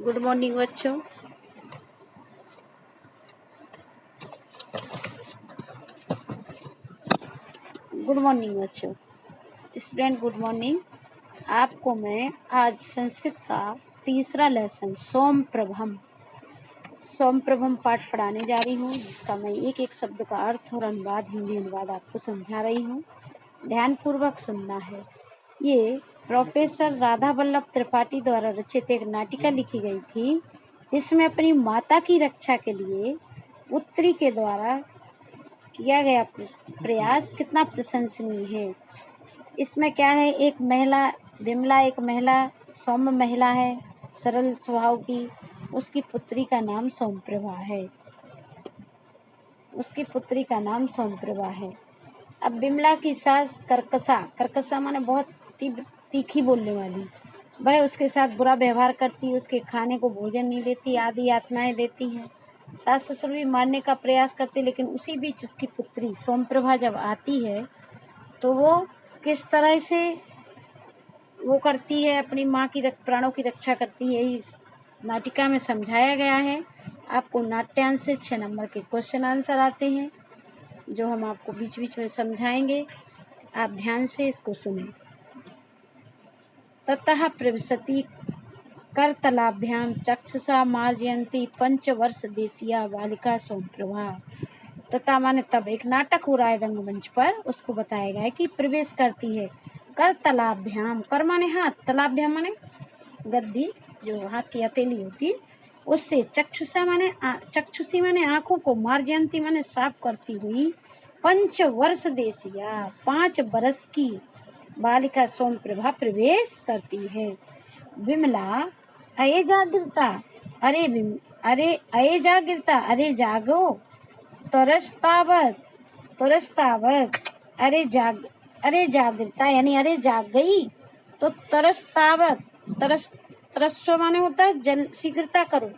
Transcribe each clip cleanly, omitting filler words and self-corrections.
Good morning बच्चों। Good morning बच्चों। Student good morning. आपको मैं आज संस्कृत का तीसरा लेसन सोम प्रभम पाठ पढ़ाने जा रही हूँ, जिसका मैं एक एक शब्द का अर्थ और अनुवाद, हिंदी अनुवाद आपको समझा रही हूँ। ध्यानपूर्वक सुनना है। ये प्रोफेसर राधा वल्लभ त्रिपाठी द्वारा रचित एक नाटिका लिखी गई थी, जिसमें अपनी माता की रक्षा के लिए पुत्री के द्वारा किया गया प्रयास कितना प्रशंसनीय है। इसमें क्या है, एक महिला विमला, एक महिला सौम्य महिला है, सरल स्वभाव की। उसकी पुत्री का नाम सोमप्रभा है। अब विमला की सास कर्कशा माने बहुत तीखी बोलने वाली, वह उसके साथ बुरा व्यवहार करती, उसके खाने को भोजन नहीं देती, आदि यातनाएं देती है। सास ससुर भी मारने का प्रयास करते, लेकिन उसी बीच उसकी पुत्री सोमप्रभा जब आती है तो वो किस तरह से वो करती है, अपनी माँ की प्राणों की रक्षा करती है, इस नाटिका में समझाया गया है। आपको नाट्यांश से 6 नंबर के क्वेश्चन आंसर आते हैं, जो हम आपको बीच बीच में समझाएंगे। आप ध्यान से इसको सुनें। ततः प्रविशति करतलाभ्याम चक्षुषा मार्जयन्ती 5 वर्ष देशिया बालिका सोमप्रभा। तथा माने तब एक नाटक हो रहा है रंगमंच पर, उसको बताया गया है कि प्रवेश करती है करतलाभ्याम, कर माने हाथ, तलाभ्याम माने गद्दी, जो हाथ की हथेली होती, उससे चक्षुषी माने आंखों को, मार्जयन्ती माने साफ करती हुई, 5 वर्ष देशिया 5 बरस की बालिका सोमप्रभा प्रवेश करती है। विमला अये जागृता, अये जागृता, अरे जागो, तरसतावत, अरे जागृता यानी अरे जाग गई, तो तरस्व माने होता है जल, शीघ्रता करो,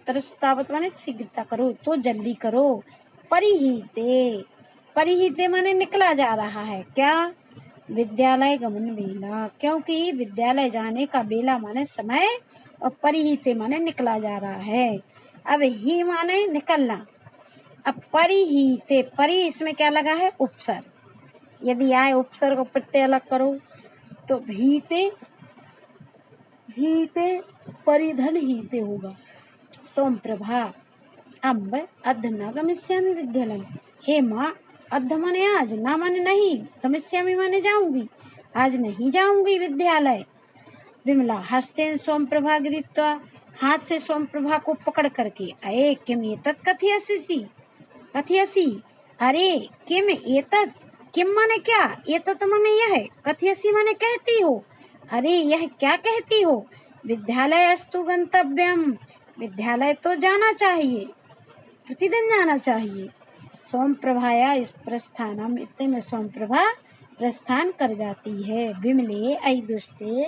तरसतावत माने शीघ्रता करो, तो जल्दी करो। परिहीते माने निकला जा रहा है, क्या, विद्यालय गमन बेला, क्योंकि विद्यालय जाने का बेला माने समय, और परिहीते माने निकला जा रहा है। अब ही माने निकलना। अब परिहीते, परि इसमें क्या लगा है, उपसर्ग। यदि आए उपसर्ग को प्रत्यय अलग करो तो भीते परिधन हीते होगा। सोमप्रभा अम्ब अद्ध न गमिष्यामि विद्यालयम, हे माँ, अद्ध माने आज, ना माने नहीं, गमिष्यामि माने जाऊंगी, आज नहीं जाऊंगी विद्यालय। विमला हस्तेन सोमप्रभा गृहीत्वा, हाथ से सोमप्रभा को पकड़ करके, अये किम एतत् कथयसि, अरे किम एतत्, किम माने क्या, एतत् माने यह, कथयसि माने कहती हो, अरे यह क्या कहती हो, विद्यालय अस्तु गंतव्यम, विद्यालय तो जाना चाहिए, प्रतिदिन जाना चाहिए। सोमप्रभाया इस प्रस्थानम, इतने में सोमप्रभा प्रस्थान कर जाती है। विमले अयि दुष्टे,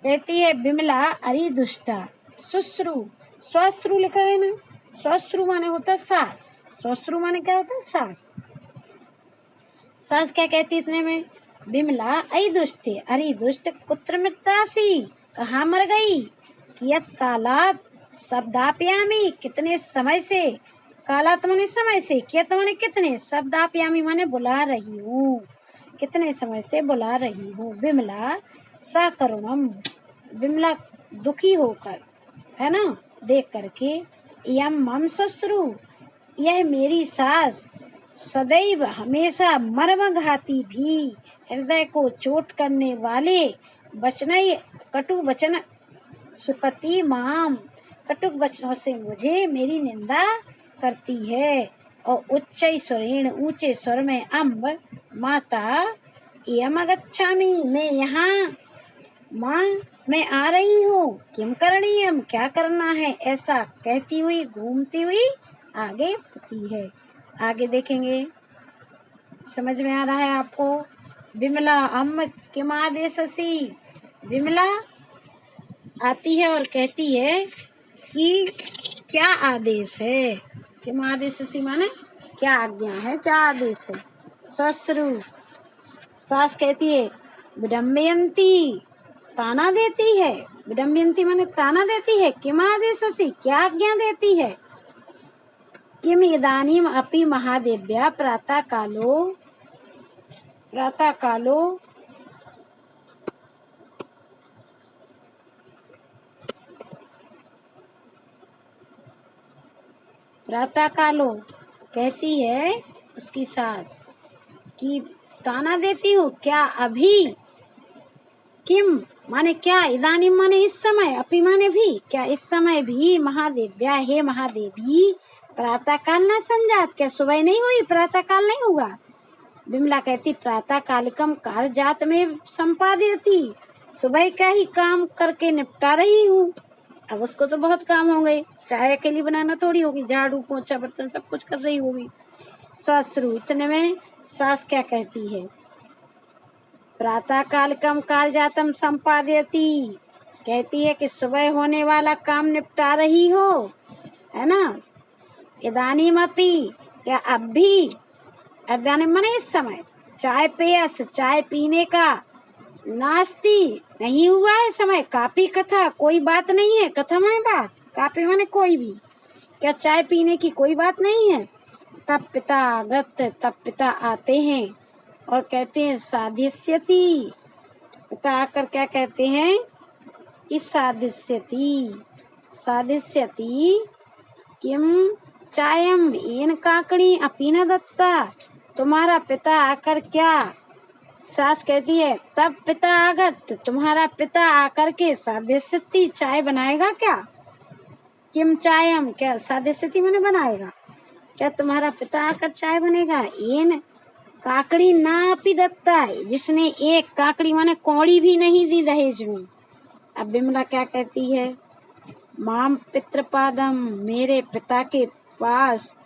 कहती है विमला अरे दुष्टा, स्वश्रु लिखा है ना, स्वश्रु माने होता है सास, स्वश्रु माने क्या होता है, सास। सास क्या कहती इतने में, विमला अयि दुष्टे, अरे दुष्ट, कुत्र मृतासी, कहाँ मर गई, कियत कालात शब्दाप्यामी, कितने समय से, कालात माने समय से, कियत माने कितने, शब्दाप्यामी माने बुला रही हूँ, कितने समय से बुला रही हूँ। विमला सकरुणम, विमला दुखी होकर, है ना, देख करके, यम मम ससुरु, यह मेरी सास, सदैव हमेशा मर्मघाती भी, हृदय को चोट करने वाले, वचनय कटु वचन सुपति माम, कटुक वचनों से मुझे मेरी निंदा करती है, और उच्च स्वरेण, ऊंचे स्वर में, अम्ब माता यम अगच्छामि, मैं यहाँ, माँ मैं आ रही हूँ, किम करणीयम, क्या करना है, ऐसा कहती हुई घूमती हुई आगे बढ़ती है। आगे देखेंगे, समझ में आ रहा है आपको। विमला अम्म किम आदेशसि, विमला आती है और कहती है कि क्या आदेश है, किम आदेशसि माने क्या आज्ञा है, क्या आदेश है। ससुरु, सास कहती है विडम्बयंती, ताना देती है। विडम्बयन्ति माने ताना देती है। किम आदेशसि, क्या आज्ञा देती है। किम इदानीम अपि महादेव्या प्रातः कालो कहती है उसकी सास कि ताना देती हूँ क्या अभी। किम माने क्या, इदानीम माने इस समय, अपि माने भी, क्या इस समय भी महादेव्या हे महादेवी प्रातः काल न संजात, क्या सुबह नहीं हुई, प्रातः काल नहीं हुआ। बिमला कहती प्रातः कालिकम कार्य जात में संपादयती, सुबह का ही काम करके निपटा रही हूँ। अब उसको तो बहुत काम हो गए, चाय अकेली बनाना थोड़ी होगी, झाड़ू पोछा बर्तन सब कुछ कर रही होगी। श्वासरू इतने में सास क्या कहती है, प्रातः कालिकम कार्य जातम संपादयती, कहती है कि सुबह होने वाला काम निपटा रही हो, है ना। इदानीम अपि, क्या अब भी, इदानीम माने इस समय, चाय पेयस चाय पीने का, नास्ती नहीं हुआ है समय, कापी कथा कोई बात नहीं है, कथा माने बात, कापी माने कोई भी, क्या चाय पीने की कोई बात नहीं है। तब पिता आगत, तब पिता आते हैं और कहते हैं साधिष्यति, पिता आकर क्या कहते हैं कि साधिष्यति किम चायम येन काकड़ी अपी न दत्ता, तुम्हारा पिता आकर क्या, सास कहती है तब पिता आगत, तुम्हारा पिता आकर के साधिष्यति चाय बनाएगा क्या। किम चायम, क्या साधिष्यति मैंने बनाएगा, क्या तुम्हारा पिता आकर चाय बनेगा। येन काकड़ी ना अपी दत्ता है, जिसने एक काकड़ी माने कौड़ी भी नहीं दी दहेज में। अब बिमला क्या कहती है, माम पितृपादम, मेरे पिता के पास,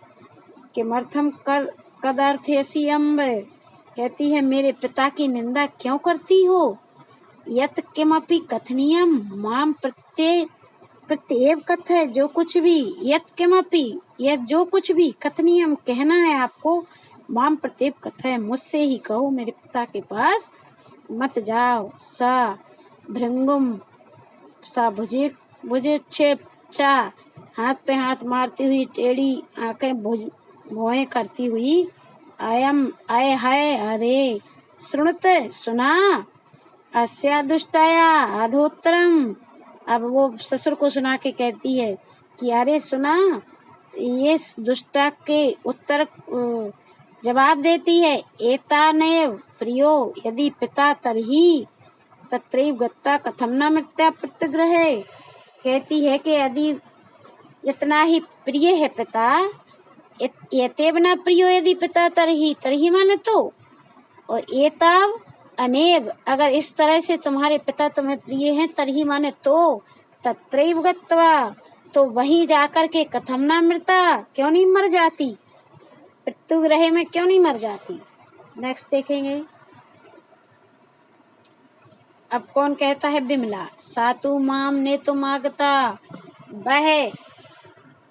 किमर्थम कर कदर्थेसी अम्ब, कहती है मेरे पिता की निंदा क्यों करती हो। यत किमपि कथनीयम माम प्रत्येव कथ है, जो कुछ भी, यत किमपि, यह जो कुछ भी, कथनीयम कहना है आपको, माम प्रत्येव कथ है, मुझसे ही कहो, मेरे पिता के पास मत जाओ। सा भृंगुम, सा भुजे छेप चा, हाथ पे हाथ मारती हुई, टेढ़ी आंखें भौएं करती हुई, आयम आय हाय अरे, सुनत सुना, अस्या दुष्टाया अधोत्तरम, अब वो ससुर को सुना के कहती है कि अरे सुना, ये दुष्टा के उत्तर जवाब देती है। एतानेव प्रियो यदि पिता तरही तत्रैव गत्ता कथम न मृत्या प्रतिग्रहे, कहती है कि यदि इतना ही प्रिय है पिता, एतेव न प्रियो यदि पिता तरही माने तो, और एताव अनेव, अगर इस तरह से तुम्हारे पिता तुम्हें प्रिय हैं, तरही माने तो, तत्रैव गत्वा, तो वही जाकर के कथम न मृता, क्यों नहीं मर जाती, प्रतिग्रहे में क्यों नहीं मर जाती। नेक्स्ट देखेंगे। अब कौन कहता है, बिमला, सातु माम ने तो मांगता,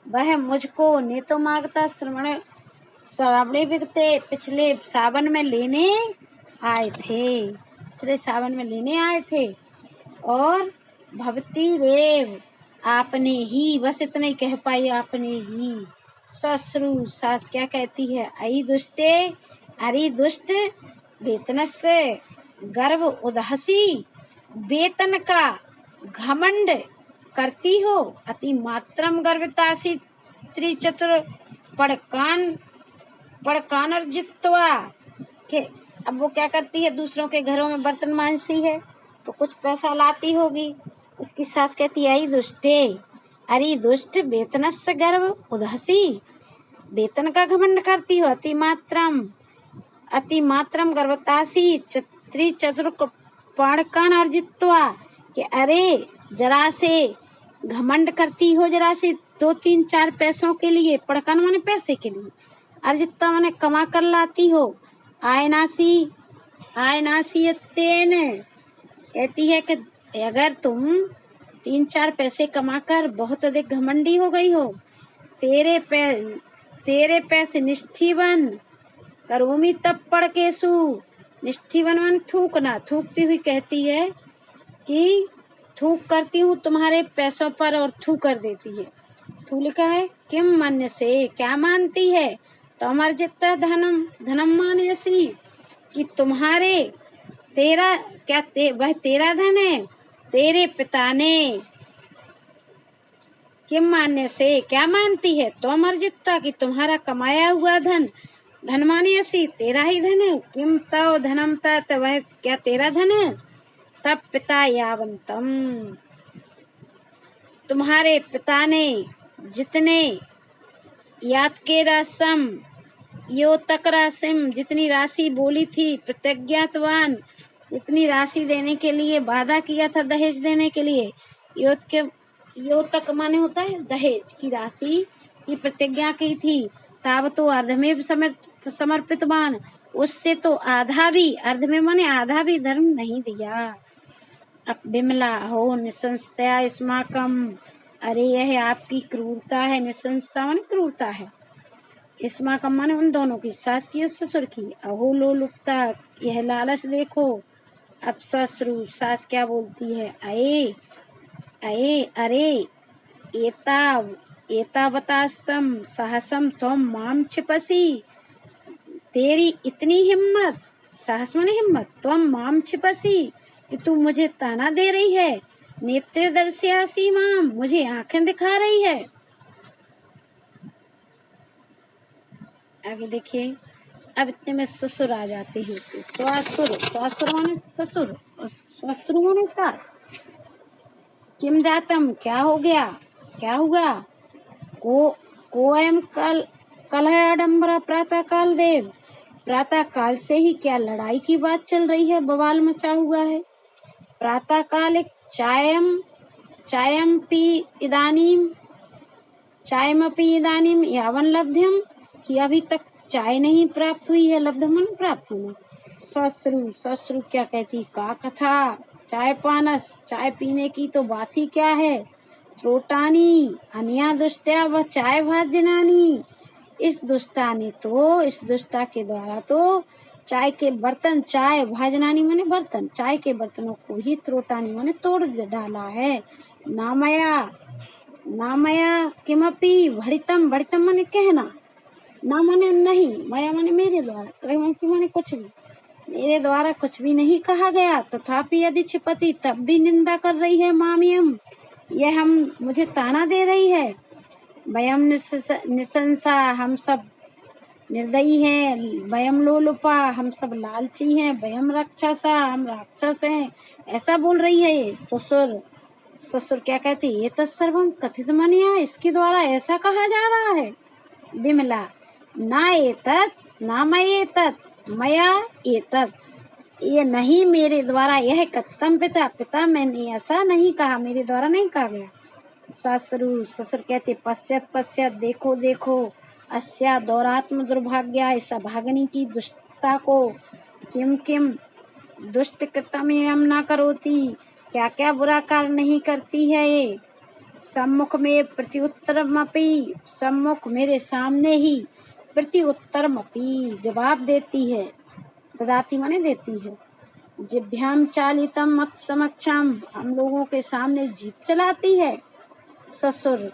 वह मुझको ने तो मांगता श्रावणे बिगते, पिछले सावन में लेने आए थे, और भवती रेव, आपने ही, बस इतना ही कह पाई, आपने ही। ससुरु, सास क्या कहती है, अई दुष्टे, अरे दुष्ट, वेतन से गर्भ उदहसी, वेतन का घमंड करती हो, अति मात्रम गर्भतासी त्रिचतुर पड़कान अर्जित्वा, के अब वो क्या करती है, दूसरों के घरों में बर्तन मांजती है तो कुछ पैसा लाती होगी। उसकी सास कहती है, अरे दुष्ट, वेतन से गर्भ उदहसी, वेतन का घमंड करती हो, अति मात्रम गर्भतासी त्रिचतुर पड़कान अर्जित्वा, कि अरे जरा से घमंड करती हो, जरा से 2-3-4 पैसों के लिए, पड़कान माने पैसे के लिए, अर्जित्वा माने कमा कर लाती हो। आयनासी तेन, कहती है कि अगर तुम 3-4 पैसे कमाकर बहुत अधिक घमंडी हो गई हो, तेरे पैसे निष्ठीवन करोमी तब पड़ केसु, निष्ठीवन माने थूकना, थूकती हुई कहती है कि थूक करती हूँ तुम्हारे पैसों पर और थू कर देती है। थू लिखा है किम मन्य से, क्या मानती है, तमर्जिता धनम धनम मानयसी, कि तुम्हारे तेरा क्या वह तेरा धन है, तेरे पिता ने किम मान्य से क्या मानती है, तमर्जिता कि तुम्हारा कमाया हुआ धन, धन मानयसी तेरा ही धन है, किम तव धनम तत् वह क्या तेरा धन है, तब पिता यावंतम तुम्हारे पिता ने जितने याद के रासम यो तक राशिम जितनी राशि बोली थी, प्रतिज्ञातवान इतनी राशि देने के लिए वादा किया था, दहेज देने के लिए, यो तक माने होता है दहेज की राशि की प्रतिज्ञा की थी, ताब तो अर्धमेव समर्पितवान उससे तो आधा भी, अर्ध में माने आधा भी धर्म नहीं दिया। अब बिमला हो निसंशया युष्माकम, अरे यह आपकी क्रूरता है, निसंशता माने क्रूरता है, युष्माकम माने उन दोनों की, सास की और ससुर की, अहो लोलुपता यह लालच देखो। अब ससुर सास क्या बोलती है, अये अये अरे एतावतास्तम साहसम त्वम माम छिपसी, तेरी इतनी हिम्मत, साहस माने हिम्मत, त्वम माम छिपसी कि तू मुझे ताना दे रही है, नेत्र दर्शयासी माम मुझे आंखें दिखा रही है। आगे देखिए, अब इतने में ससुर आ जाते हैं उसके, ससुर माने ससुर और ससुर माने सास। किम जातम क्या हो गया, क्या हुआ, कोयम कल है आडम्बरा प्रातः काल देव, प्रातः काल से ही क्या लड़ाई की बात चल रही है, बवाल मचा हुआ है। प्रातः काल एक चायमपि इदानीम यावन लब्ध्यम, कि अभी तक चाय नहीं प्राप्त हुई है, लब्धम मन प्राप्त होना। ससुर क्या कहती, का कथा चाय पानस, चाय पीने की तो बात ही क्या है, त्रोटानी अनिया दुष्टया वह चाय भाजनानी, इस दुष्टा के द्वारा तो चाय के बर्तन, चाय भाजनानी माने बर्तन, चाय के बर्तनों को ही त्रोटानी माने तोड़ डाला है। नामया किमपि भड़ितम, भड़ितम माने कहना, ना माने नहीं, माया माने मेरे द्वारा, किमपि माने कुछ भी, मेरे द्वारा कुछ भी नहीं कहा गया, तथापि यदि छिपति तब भी निंदा कर रही है, मामियम यह हम मुझे ताना दे रही है, वयम निशंसा हम सब निर्दयी हैं, वयम लोलुपा हम सब लालची हैं, वयम राक्षसा हम राक्षस हैं, ऐसा बोल रही है ये ससुर क्या कहती, ये तो सर्वम कथित मनिया, इसके द्वारा ऐसा कहा जा रहा है। बिमला ना एतत् ना मया एतत्, ये नहीं मेरे द्वारा, यह कथितम पिता मैंने ऐसा नहीं कहा, मेरे द्वारा नहीं कहा गया। ससुर कहते पश्चात देखो देखो, अस्या दौरात्म दुर्भाग्या इस अभागनी की दुष्टता को, किम दुष्ट कृतम एवं न करोति, क्या क्या बुरा कार्य नहीं करती है ये, सम्मुख में प्रत्युत्तरमपि, सम्मुख मेरे सामने ही, प्रत्युत्तरमपि जवाब देती है, ददाती माने देती है, जिभ्याम चालितम मत समक्षम हम लोगों के सामने जीप चलाती है। ससुर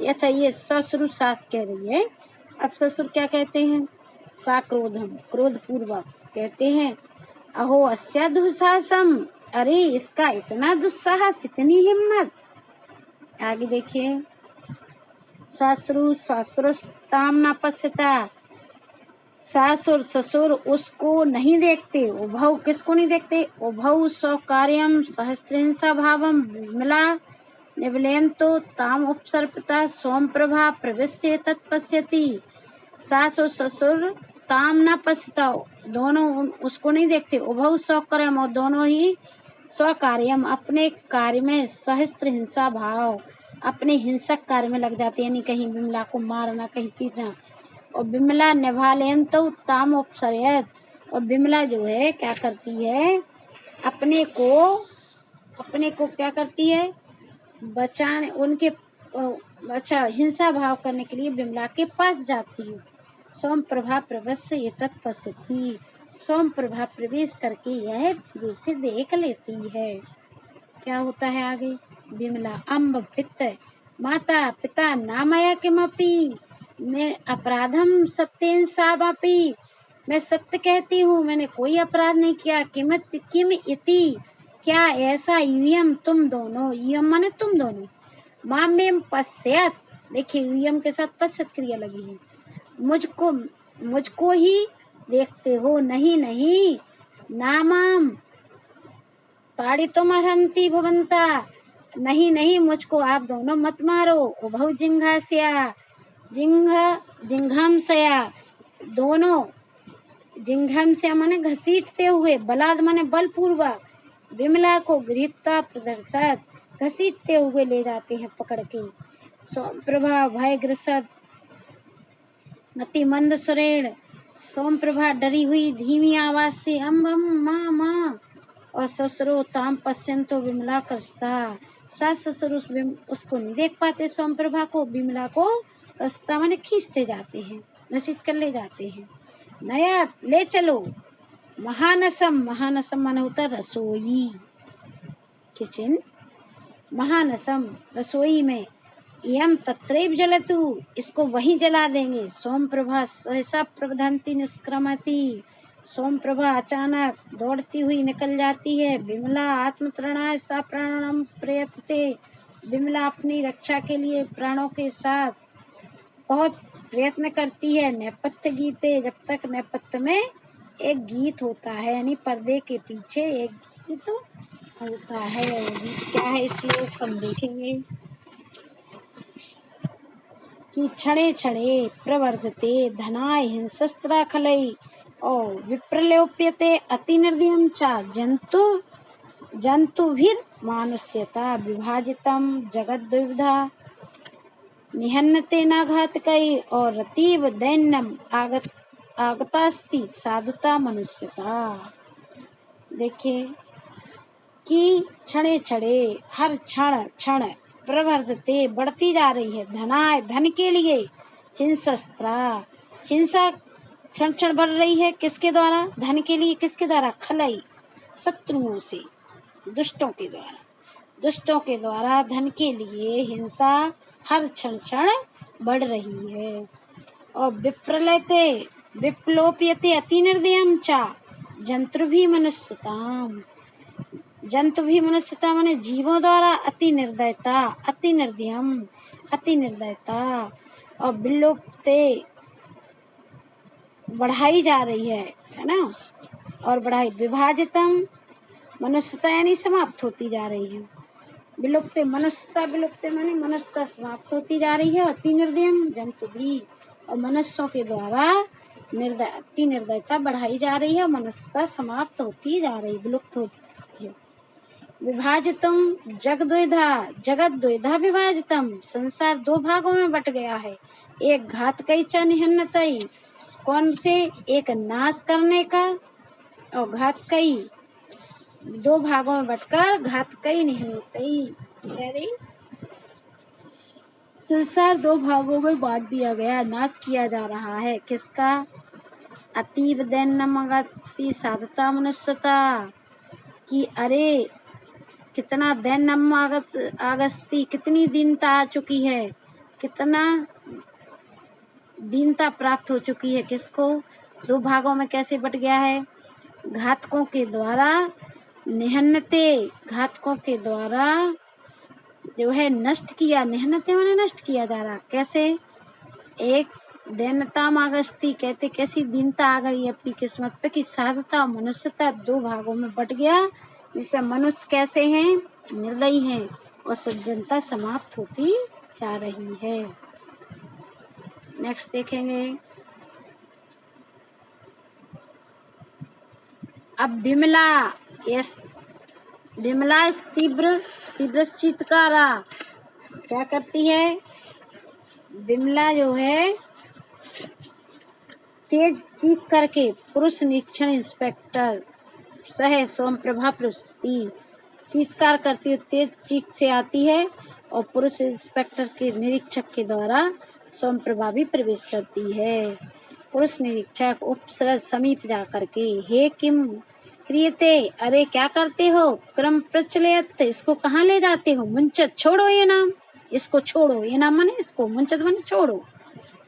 अच्छा ये ससुर सास कह रही है। अब ससुर क्या कहते हैं, सा क्रोधम क्रोध पूर्वक कहते हैं, अहो अस्या दुस्साहसम, अरे इसका इतना दुस्साहस, इतनी हिम्मत। आगे देखिए, ससुरस्ताम न पश्यता, सासुर ससुर उसको नहीं देखते, उभौ किसको नहीं देखते, उभौ स्वकार्यम सहस्त्रिंसा भावम विमला निवलयन्तो ताम उपसर्पिता सोम प्रभा प्रविश्य तत्पश्यति, सास और ससुर ताम न पश्यता दोनों उसको नहीं देखते, उभौ स्वकार्यम और दोनों ही स्वकार्यम अपने कार्य में, सहस्त्र हिंसा भाव अपने हिंसक कार्य में लग जाते, यानी कहीं विमला को मारना, कहीं पीटना। और बिमला निभालयन्तो ताम उपसर्यत, और बिमला जो है क्या करती है, अपने को क्या करती है, बचाने, उनके अच्छा हिंसा भाव करने के लिए बिमला के पास जाती है। सोम प्रभा प्रवश्य ये तत्पश्यति, सोम प्रभा प्रवेश करके यह दृश्य देख लेती है। क्या होता है आगे? विमला अम्ब पित्त माता पिता नामया किमपि मैं अपराधम सत्येन सावापि, मैं सत्य कहती हूँ, मैंने कोई अपराध नहीं किया। किम इति क्या ऐसा, यूयम तुम दोनों, यूयम माने तुम दोनों, मामेम पश्यत, देखिए यूयम के साथ पश्यत क्रिया लगी है, मुझको ही देखते हो, नहीं नहीं, नामाम ताड़ितुम अर्हन्ति भवन्ता, नहीं नहीं मुझको आप दोनों मत मारो। उभौ जिंघास्या जिंघांसया, दोनों, जिंघांसया माने घसीटते हुए, बलाद माने बलपूर्वक, विमला को गृहीत्वा प्रदर्शत, घसीटते हुए ले जाते हैं पकड़ के। सोम प्रभा भय ग्रसत नति मंद सुरेण, सोम प्रभा डरी हुई धीमी आवाज से अम्ब माँ माँ, और ससुरो ताम पश्यंतो विमला कसता, सास ससुर उसको नहीं देख पाते सोम प्रभा को, विमला को कसता माने खींचते जाते हैं, घसीट कर ले जाते हैं। नया ले चलो, महानसम, महानसम माने होता रसोई, किचन, महानसम रसोई में, यम तत्रैव जलतु, इसको वहीं जला देंगे। सोम प्रभा सहसा प्रवधंती निष्क्रमति, सोम प्रभा अचानक दौड़ती हुई निकल जाती है। विमला आत्मतरणाय सा प्राणम प्रयतते, विमला अपनी रक्षा के लिए प्राणों के साथ बहुत प्रयत्न करती है। नेपथ्य गीते, जब तक नेपथ्य में एक गीत होता है, यानी पर्दे के पीछे एक गीत होता है। गीत क्या है इस श्लोक हम देखेंगे कि क्षणे क्षणे प्रवर्धते धनाय हिंसस्त्राखलै और विप्रलोप्यते अतिनिर्दयं च जंतुभिर मानुष्यता विभाजितम जगद्विविधा निहन्नते नाघातकै और रतीव दैन्यम आगतास्ति साधुता मनुष्यता। देखिए कि क्षणे क्षणे, हर क्षण क्षण, प्रवर्धते बढ़ती जा रही है, धनाय धन के लिए, हिंसस्त्रा हिंसा क्षण क्षण बढ़ रही है, किसके द्वारा? धन के लिए, किसके द्वारा? खलई शत्रुओं से, दुष्टों के द्वारा, दुष्टों के द्वारा धन के लिए हिंसा हर क्षण क्षण बढ़ रही है। और विप्रलयते विप्लोप्यते अति निर्दयम चा जंतु भी मनुष्यताम, जंतु भी मनुष्यता माने जीवों द्वारा अति निर्दयता, अति निर्दयम, अति निर्दयता, और विलोप्ते बढ़ाई जा रही है ना, और बढ़ाई, विभाजितम मनुष्यता यानी समाप्त होती जा रही है, विलुप्त मनुष्यता, विलुप्त माने मनुष्यता समाप्त होती जा रही है। अति निर्दयम जंतु भी, और मनुष्यों के द्वारा अति निर्दयता बढ़ाई जा रही है, मनुष्यता समाप्त होती जा रही, विलुप्त होती है। विभाजितम जगत द्विधा विभाजितम, संसार दो भागों में बट गया है। एक घातकई च निहन्नतई, कौन से? एक नाश करने का, और घातकई दो भागों में बटकर घातकई निहन्नतई, संसार दो भागों में बांट दिया गया, नाश किया जा रहा है। किसका? अतीव दैन्यमगति साधुता मनुष्यता, कि अरे कितना दैन्यम अगस्ती, कितनी दीनता आ चुकी है, कितना दीनता प्राप्त हो चुकी है। किसको? दो भागों में कैसे बट गया है? घातकों के द्वारा, निहन्नते घातकों के द्वारा जो है नष्ट किया, निहन्नते माने नष्ट किया जा रहा। कैसे? एक दैन्यता मागस्ती, कहते कैसी दीनता आ गई अपनी किस्मत पे कि साधुता मनुष्यता दो भागों में बट गया, जिससे मनुष्य कैसे हैं? निर्दयी हैं, और सज्जनता समाप्त होती जा रही है। नेक्स्ट देखेंगे। अब विमला तीव्र चीत्कारा, क्या करती है? विमला जो है तेज चीख करके, पुरुष निरीक्षण इंस्पेक्टर सह सोम प्रभा प्रस्तुति, चीत्कार करती है, तेज चीख से आती है, और पुरुष इंस्पेक्टर के निरीक्षक के द्वारा सोम प्रभा भी प्रवेश करती है। पुरुष निरीक्षक उपसर्ग समीप जा करके हे किम क्रियते, अरे क्या करते हो, क्रम प्रचलित, इसको कहाँ ले जाते हो, मुंचत छोड़ो ये नाम, इसको छोड़ो, ये नाम माने इसको, मुंचत माने छोड़ो।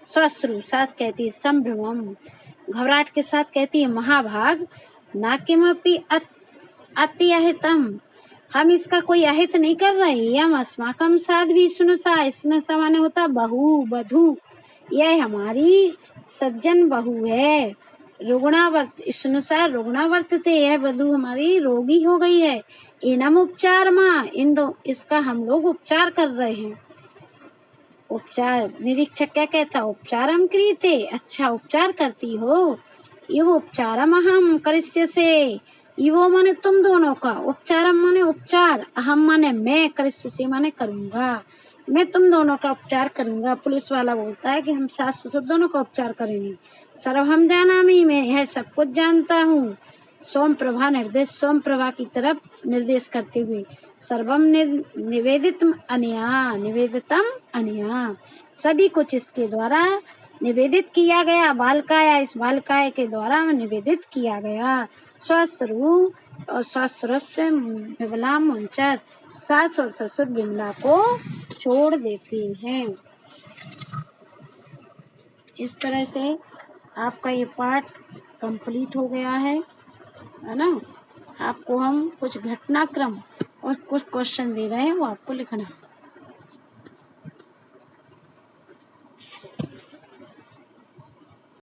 श्वश्रु सास कहती है संभ्रमम, घबराहट के साथ कहती है महाभाग, ना किमपि अति अहितम, हम इसका कोई अहित नहीं कर रहे, यम अस्माकम साध्वी सुनसा, सुनसा माने होता बहू बधू, यह हमारी सज्जन बहू है। रुग्णावर्त सुनसा रुग्णावर्तते, यह वधू हमारी रोगी हो गई है। इनम उपचार माँ, इन दो इसका हम लोग उपचार कर रहे हैं। उपचार निरीक्षक क्या कहता, उपचारम क्रियते, अच्छा उपचार करती हो। इव उपचारम अहम करिष्यसे, इवो माने तुम दोनों का, उपचारम माने उपचार, अहम माने मैं, करिष्यसे माने करूंगा, मैं तुम दोनों का उपचार करूंगा। पुलिस वाला बोलता है कि हम सास ससुर दोनों का उपचार करेंगे। सर्वहम जानामि, मैं यह सब कुछ जानता हूँ। सोम प्रभा निर्देश, सोम प्रभा की तरफ निर्देश करते हुए, सर्वम निवेदितम अनया, निवेदितम अनया, सभी कुछ इसके द्वारा निवेदित किया गया, बालकाया, इस बालकाय के द्वारा निवेदित किया गया। स्वस्वरू और स्वस्वरस्य विमला मुंचत, सास और ससुर विमला को छोड़ देते हैं। इस तरह से आपका ये पाठ कंप्लीट हो गया है ना। आपको हम कुछ घटनाक्रम और कुछ क्वेश्चन दे रहे हैं, वो आपको लिखना है।